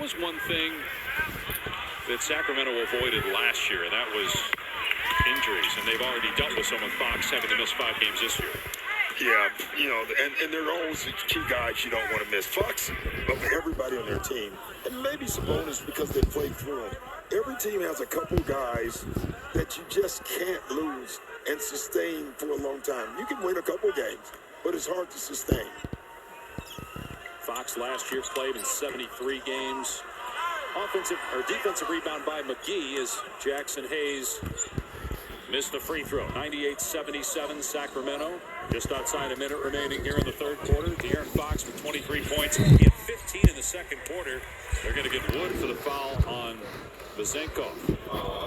was one thing that Sacramento avoided last year, and that was injuries. And they've already dealt with some with Fox having to miss 5 games this year. Yeah, and there are always key guys you don't want to miss. Fox, but everybody on their team, and maybe Sabonis because they played through them. Every team has a couple guys that you just can't lose and sustain for a long time. You can win a couple games, but it's hard to sustain. Fox last year played in 73 games. Defensive rebound by McGee as Jackson Hayes missed the free throw. 98-77 Sacramento. Just outside a minute remaining here in the third quarter. De'Aaron Fox with 23 points. He had 15 in the second quarter. They're going to get Wood for the foul on Vezenkov.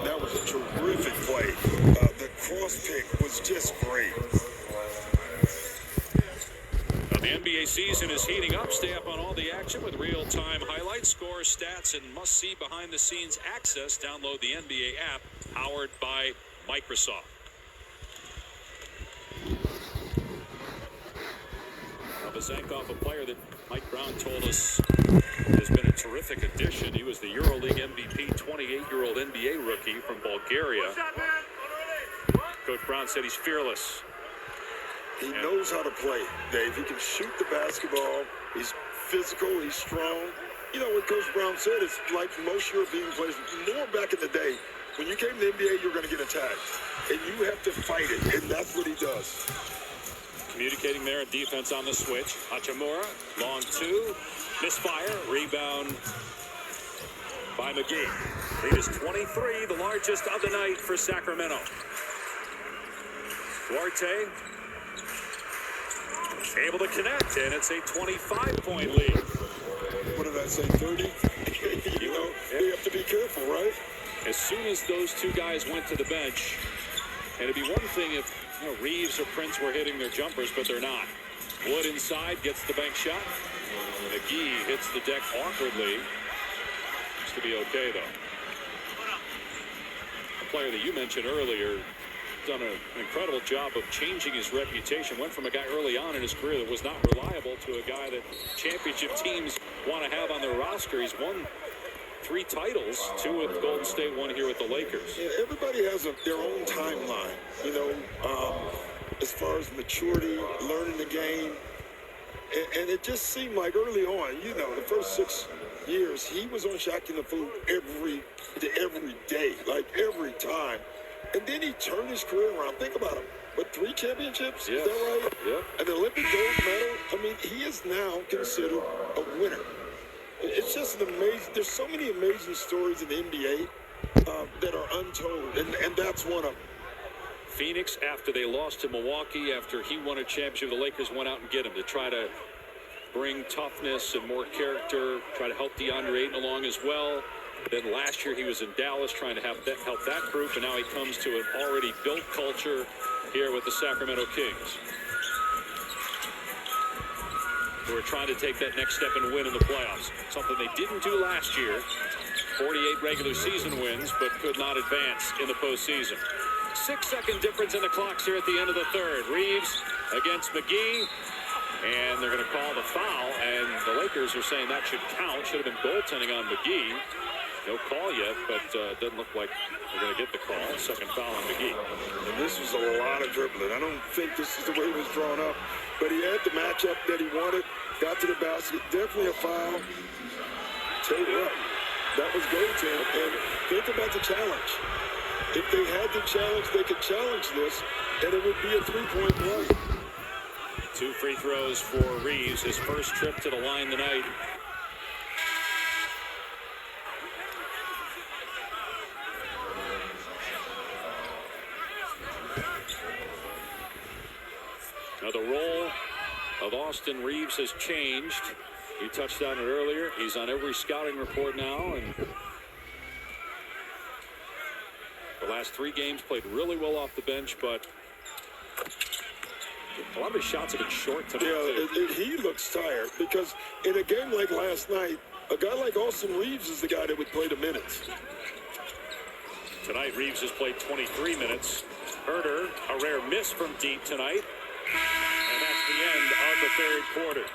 That was a terrific play. The cross pick was just great. The NBA season is heating up. Stay up on all the action with real-time highlights, scores, stats, and must-see behind-the-scenes access. Download the NBA app, powered by Microsoft. Vezenkov, a player that Mike Brown told us has been a terrific addition. He was the EuroLeague MVP, 28-year-old NBA rookie from Bulgaria. Coach Brown said he's fearless. He knows how to play, Dave. He can shoot the basketball. He's physical. He's strong. You know what Coach Brown said? It's like most European players. More back in the day, when you came to the NBA, you're going to get attacked. And you have to fight it, and that's what he does. Communicating there in defense on the switch. Hachimura, long two. Misfire. Rebound by McGee. Lead is 23, the largest of the night for Sacramento. Duarte able to connect, and it's a 25-point lead. What did I say, 30? You have to be careful, right? As soon as those two guys went to the bench, and it'd be one thing if Reeves or Prince were hitting their jumpers, but they're not. Wood inside gets the bank shot. McGee hits the deck awkwardly. Seems to be okay, though. A player that you mentioned earlier done an incredible job of changing his reputation. Went from a guy early on in his career that was not reliable to a guy that championship teams want to have on their roster. He's won 3 titles, 2 with Golden State, 1 here with the Lakers. Yeah, everybody has their own timeline, as far as maturity, learning the game. And it just seemed like early on, the first 6 years, he was on Shaq in the Food every day, like every time. And then he turned his career around. Think about him. But 3 championships, yeah. Is that right? Yeah. An Olympic gold medal. I mean, he is now considered a winner. It's just an amazing. There's so many amazing stories in the NBA that are untold, and that's one of them. Phoenix, after they lost to Milwaukee, after he won a championship, the Lakers went out and get him to try to bring toughness and more character, try to help DeAndre Ayton along as well. Then last year he was in Dallas trying to help that group, and now he comes to an already built culture here with the Sacramento Kings, who are trying to take that next step and win in the playoffs. Something they didn't do last year. 48 regular season wins, but could not advance in the postseason. 6-second difference in the clocks here at the end of the third. Reeves against McGee, and they're going to call the foul, and the Lakers are saying that should count. Should have been goaltending on McGee. No call yet, but it doesn't look like they're going to get the call. Second foul on McGee. And this was a lot of dribbling. I don't think this is the way it was drawn up, but he had the matchup that he wanted, got to the basket, definitely a foul. Tell you what, that was goaltending. And think about the challenge. If they had the challenge, they could challenge this, and it would be a 3-point play. 2 free throws for Reeves, his first trip to the line tonight. Now the role of Austin Reeves has changed. You touched on it earlier. He's on every scouting report now, and the last 3 games played really well off the bench, but a lot of his shots have been short tonight. Yeah, he looks tired because in a game like last night, a guy like Austin Reeves is the guy that would play the minutes. Tonight, Reeves has played 23 minutes. Herter, a rare miss from deep tonight. And that's the end of the third quarter.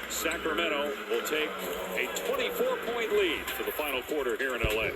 Sacramento will take a 24-point lead. for the final quarter here in L.A.